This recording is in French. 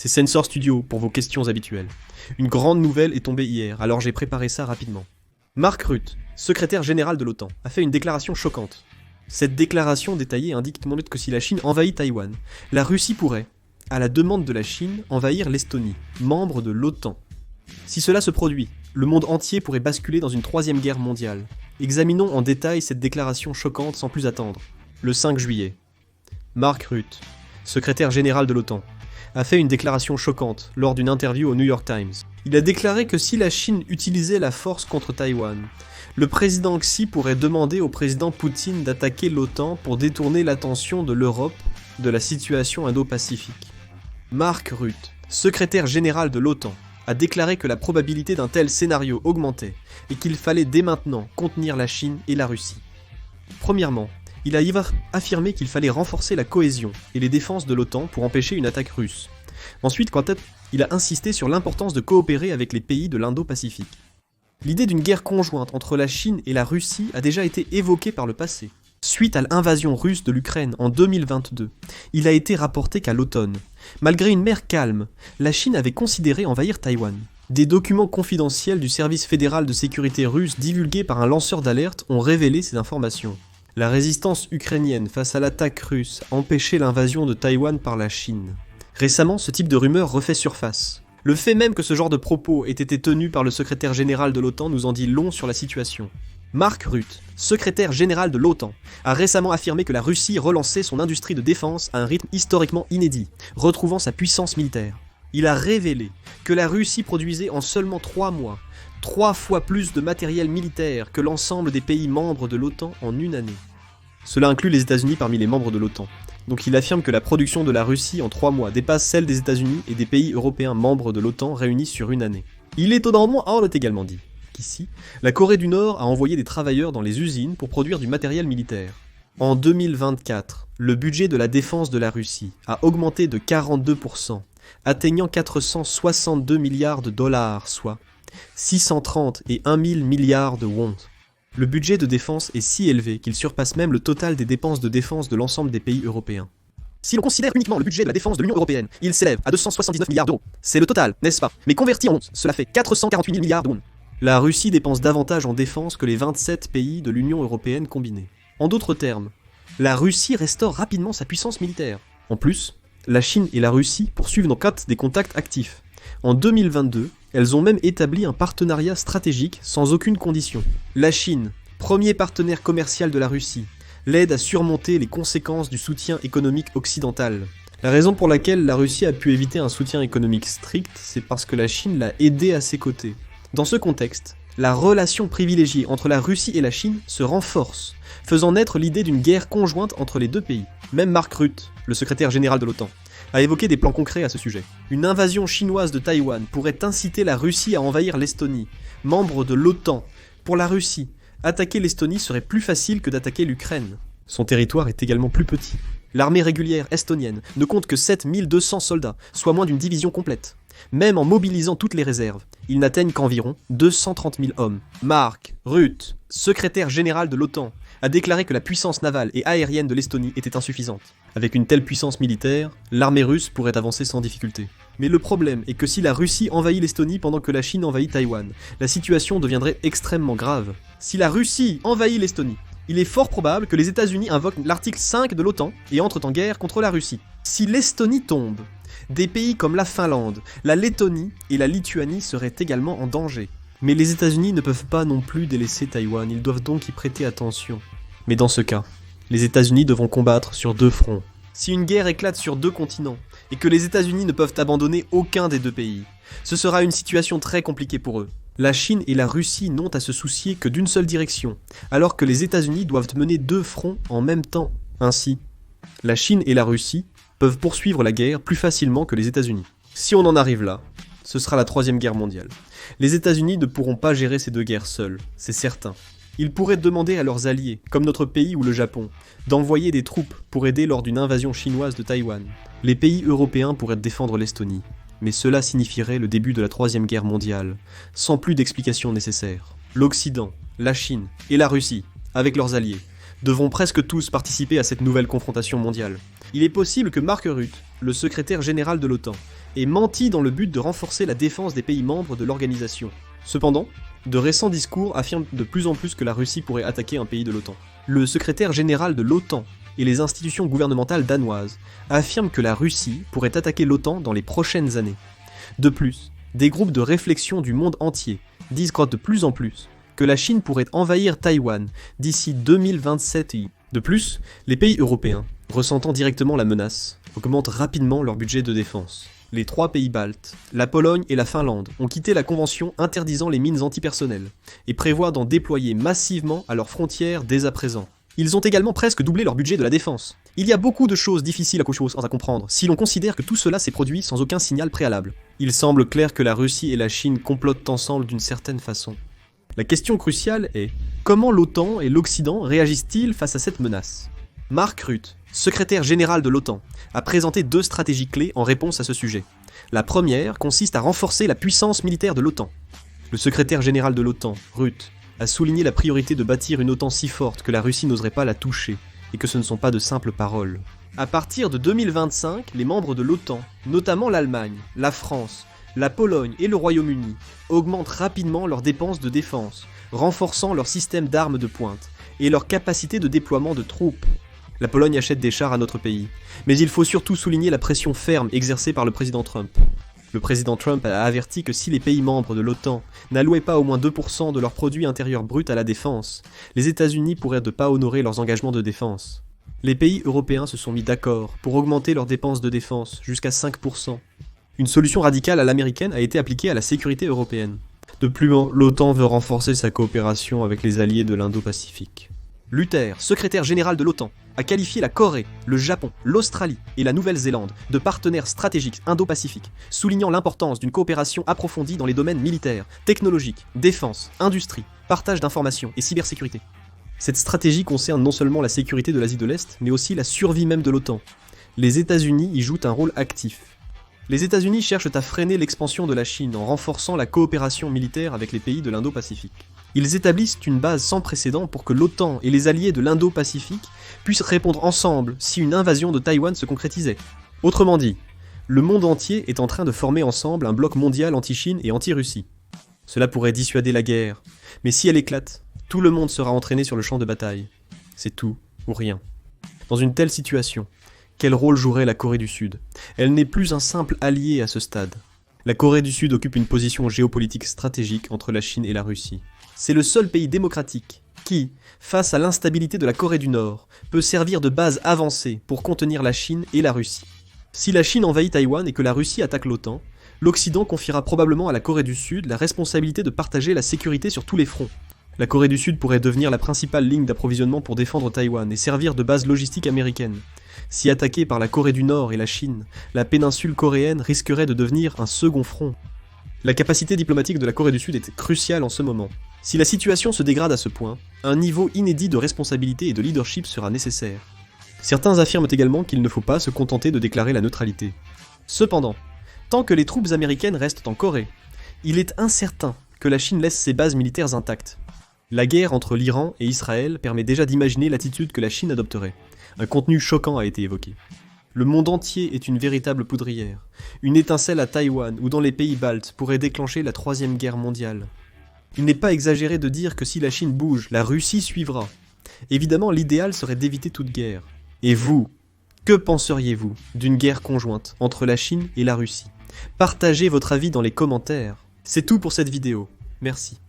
c'est Sensor Studio pour vos questions habituelles. Une grande nouvelle est tombée hier, alors j'ai préparé ça rapidement. Mark Rutte, secrétaire général de l'OTAN, a fait une déclaration choquante. Cette déclaration détaillée indique que si la Chine envahit Taïwan, la Russie pourrait, à la demande de la Chine, envahir l'Estonie, membre de l'OTAN. Si cela se produit, le monde entier pourrait basculer dans une troisième guerre mondiale. Examinons en détail cette déclaration choquante sans plus attendre. Le 5 juillet. Mark Rutte, secrétaire général de l'OTAN, a fait une déclaration choquante lors d'une interview au New York Times. Il a déclaré que si la Chine utilisait la force contre Taïwan, le président Xi pourrait demander au président Poutine d'attaquer l'OTAN pour détourner l'attention de l'Europe de la situation indo-pacifique. Mark Rutte, secrétaire général de l'OTAN, a déclaré que la probabilité d'un tel scénario augmentait et qu'il fallait dès maintenant contenir la Chine et la Russie. Premièrement, il a affirmé qu'il fallait renforcer la cohésion et les défenses de l'OTAN pour empêcher une attaque russe. Ensuite, il a insisté sur l'importance de coopérer avec les pays de l'Indo-Pacifique. L'idée d'une guerre conjointe entre la Chine et la Russie a déjà été évoquée par le passé. Suite à l'invasion russe de l'Ukraine en 2022, il a été rapporté qu'à l'automne, malgré une mer calme, la Chine avait considéré envahir Taïwan. Des documents confidentiels du service fédéral de sécurité russe divulgués par un lanceur d'alerte ont révélé ces informations. La résistance ukrainienne face à l'attaque russe a empêché l'invasion de Taïwan par la Chine. Récemment, ce type de rumeur refait surface. Le fait même que ce genre de propos ait été tenu par le secrétaire général de l'OTAN nous en dit long sur la situation. Mark Rutte, secrétaire général de l'OTAN, a récemment affirmé que la Russie relançait son industrie de défense à un rythme historiquement inédit, retrouvant sa puissance militaire. Il a révélé que la Russie produisait en seulement 3 mois 3 fois plus de matériel militaire que l'ensemble des pays membres de l'OTAN en une année. Cela inclut les États-Unis parmi les membres de l'OTAN. Donc il affirme que la production de la Russie en 3 mois dépasse celle des États-Unis et des pays européens membres de l'OTAN réunis sur une année. Il est étonnamment également dit qu'ici, la Corée du Nord a envoyé des travailleurs dans les usines pour produire du matériel militaire. En 2024, le budget de la défense de la Russie a augmenté de 42%, atteignant 462 milliards de dollars, soit 630 et 1 000 milliards de won. Le budget de défense est si élevé qu'il surpasse même le total des dépenses de défense de l'ensemble des pays européens. Si l'on considère uniquement le budget de la défense de l'Union européenne, il s'élève à 279 milliards d'euros. C'est le total, n'est-ce pas? Mais converti en onces, cela fait 448 000 milliards de won. La Russie dépense davantage en défense que les 27 pays de l'Union européenne combinés. En d'autres termes, la Russie restaure rapidement sa puissance militaire. En plus, la Chine et la Russie poursuivent des contacts actifs. En 2022, elles ont même établi un partenariat stratégique sans aucune condition. La Chine, premier partenaire commercial de la Russie, l'aide à surmonter les conséquences du soutien économique occidental. La raison pour laquelle la Russie a pu éviter un soutien économique strict, c'est parce que la Chine l'a aidé à ses côtés. Dans ce contexte, la relation privilégiée entre la Russie et la Chine se renforce, faisant naître l'idée d'une guerre conjointe entre les deux pays. Même Mark Rutte, le secrétaire général de l'OTAN, a évoqué des plans concrets à ce sujet. Une invasion chinoise de Taïwan pourrait inciter la Russie à envahir l'Estonie, membre de l'OTAN. Pour la Russie, attaquer l'Estonie serait plus facile que d'attaquer l'Ukraine. Son territoire est également plus petit. L'armée régulière estonienne ne compte que 7 200 soldats, soit moins d'une division complète. Même en mobilisant toutes les réserves, ils n'atteignent qu'environ 230 000 hommes. Mark Rutte, secrétaire général de l'OTAN, a déclaré que la puissance navale et aérienne de l'Estonie était insuffisante. Avec une telle puissance militaire, l'armée russe pourrait avancer sans difficulté. Mais le problème est que si la Russie envahit l'Estonie pendant que la Chine envahit Taïwan, la situation deviendrait extrêmement grave. Si la Russie envahit l'Estonie, il est fort probable que les États-Unis invoquent l'article 5 de l'OTAN et entrent en guerre contre la Russie. Si l'Estonie tombe, des pays comme la Finlande, la Lettonie et la Lituanie seraient également en danger. Mais les États-Unis ne peuvent pas non plus délaisser Taïwan, ils doivent donc y prêter attention. Mais dans ce cas, les États-Unis devront combattre sur 2 fronts. Si une guerre éclate sur 2 continents, et que les États-Unis ne peuvent abandonner aucun des 2 pays, ce sera une situation très compliquée pour eux. La Chine et la Russie n'ont à se soucier que d'une seule direction, alors que les États-Unis doivent mener 2 fronts en même temps. Ainsi, la Chine et la Russie peuvent poursuivre la guerre plus facilement que les États-Unis. Si on en arrive là, ce sera la 3e guerre mondiale. Les États-Unis ne pourront pas gérer ces 2 guerres seuls, c'est certain. Ils pourraient demander à leurs alliés, comme notre pays ou le Japon, d'envoyer des troupes pour aider lors d'une invasion chinoise de Taïwan. Les pays européens pourraient défendre l'Estonie, mais cela signifierait le début de la 3e guerre mondiale, sans plus d'explications nécessaires. L'Occident, la Chine et la Russie, avec leurs alliés, devront presque tous participer à cette nouvelle confrontation mondiale. Il est possible que Mark Rutte, le secrétaire général de l'OTAN, et menti dans le but de renforcer la défense des pays membres de l'organisation. Cependant, de récents discours affirment de plus en plus que la Russie pourrait attaquer un pays de l'OTAN. Le secrétaire général de l'OTAN et les institutions gouvernementales danoises affirment que la Russie pourrait attaquer l'OTAN dans les prochaines années. De plus, des groupes de réflexion du monde entier disent de plus en plus que la Chine pourrait envahir Taïwan d'ici 2027. De plus, les pays européens, ressentant directement la menace, augmentent rapidement leur budget de défense. Les 3 pays baltes, la Pologne et la Finlande ont quitté la convention interdisant les mines antipersonnelles et prévoient d'en déployer massivement à leurs frontières dès à présent. Ils ont également presque doublé leur budget de la défense. Il y a beaucoup de choses difficiles à comprendre si l'on considère que tout cela s'est produit sans aucun signal préalable. Il semble clair que la Russie et la Chine complotent ensemble d'une certaine façon. La question cruciale est, comment l'OTAN et l'Occident réagissent-ils face à cette menace ? Mark Rutte, secrétaire général de l'OTAN, a présenté 2 stratégies clés en réponse à ce sujet. La première consiste à renforcer la puissance militaire de l'OTAN. Le secrétaire général de l'OTAN, Rutte, a souligné la priorité de bâtir une OTAN si forte que la Russie n'oserait pas la toucher, et que ce ne sont pas de simples paroles. À partir de 2025, les membres de l'OTAN, notamment l'Allemagne, la France, la Pologne et le Royaume-Uni, augmentent rapidement leurs dépenses de défense, renforçant leur système d'armes de pointe, et leur capacité de déploiement de troupes. La Pologne achète des chars à notre pays, mais il faut surtout souligner la pression ferme exercée par le président Trump. Le président Trump a averti que si les pays membres de l'OTAN n'allouaient pas au moins 2% de leur produit intérieur brut à la défense, les États-Unis pourraient ne pas honorer leurs engagements de défense. Les pays européens se sont mis d'accord pour augmenter leurs dépenses de défense jusqu'à 5%. Une solution radicale à l'américaine a été appliquée à la sécurité européenne. De plus, l'OTAN veut renforcer sa coopération avec les alliés de l'Indo-Pacifique. Luther, secrétaire général de l'OTAN, a qualifié la Corée, le Japon, l'Australie et la Nouvelle-Zélande de partenaires stratégiques indo-pacifiques, soulignant l'importance d'une coopération approfondie dans les domaines militaires, technologiques, défense, industrie, partage d'informations et cybersécurité. Cette stratégie concerne non seulement la sécurité de l'Asie de l'Est, mais aussi la survie même de l'OTAN. Les États-Unis y jouent un rôle actif. Les États-Unis cherchent à freiner l'expansion de la Chine en renforçant la coopération militaire avec les pays de l'Indo-Pacifique. Ils établissent une base sans précédent pour que l'OTAN et les alliés de l'Indo-Pacifique puissent répondre ensemble si une invasion de Taïwan se concrétisait. Autrement dit, le monde entier est en train de former ensemble un bloc mondial anti-Chine et anti-Russie. Cela pourrait dissuader la guerre, mais si elle éclate, tout le monde sera entraîné sur le champ de bataille. C'est tout ou rien. Dans une telle situation, quel rôle jouerait la Corée du Sud ? Elle n'est plus un simple allié à ce stade. La Corée du Sud occupe une position géopolitique stratégique entre la Chine et la Russie. C'est le seul pays démocratique qui, face à l'instabilité de la Corée du Nord, peut servir de base avancée pour contenir la Chine et la Russie. Si la Chine envahit Taïwan et que la Russie attaque l'OTAN, l'Occident confiera probablement à la Corée du Sud la responsabilité de partager la sécurité sur tous les fronts. La Corée du Sud pourrait devenir la principale ligne d'approvisionnement pour défendre Taïwan et servir de base logistique américaine. Si attaquée par la Corée du Nord et la Chine, la péninsule coréenne risquerait de devenir un second front. La capacité diplomatique de la Corée du Sud est cruciale en ce moment. Si la situation se dégrade à ce point, un niveau inédit de responsabilité et de leadership sera nécessaire. Certains affirment également qu'il ne faut pas se contenter de déclarer la neutralité. Cependant, tant que les troupes américaines restent en Corée, il est incertain que la Chine laisse ses bases militaires intactes. La guerre entre l'Iran et Israël permet déjà d'imaginer l'attitude que la Chine adopterait. Un contenu choquant a été évoqué. Le monde entier est une véritable poudrière. Une étincelle à Taïwan ou dans les pays baltes pourrait déclencher la 3e guerre mondiale. Il n'est pas exagéré de dire que si la Chine bouge, la Russie suivra. Évidemment, l'idéal serait d'éviter toute guerre. Et vous, que penseriez-vous d'une guerre conjointe entre la Chine et la Russie ? Partagez votre avis dans les commentaires. C'est tout pour cette vidéo. Merci.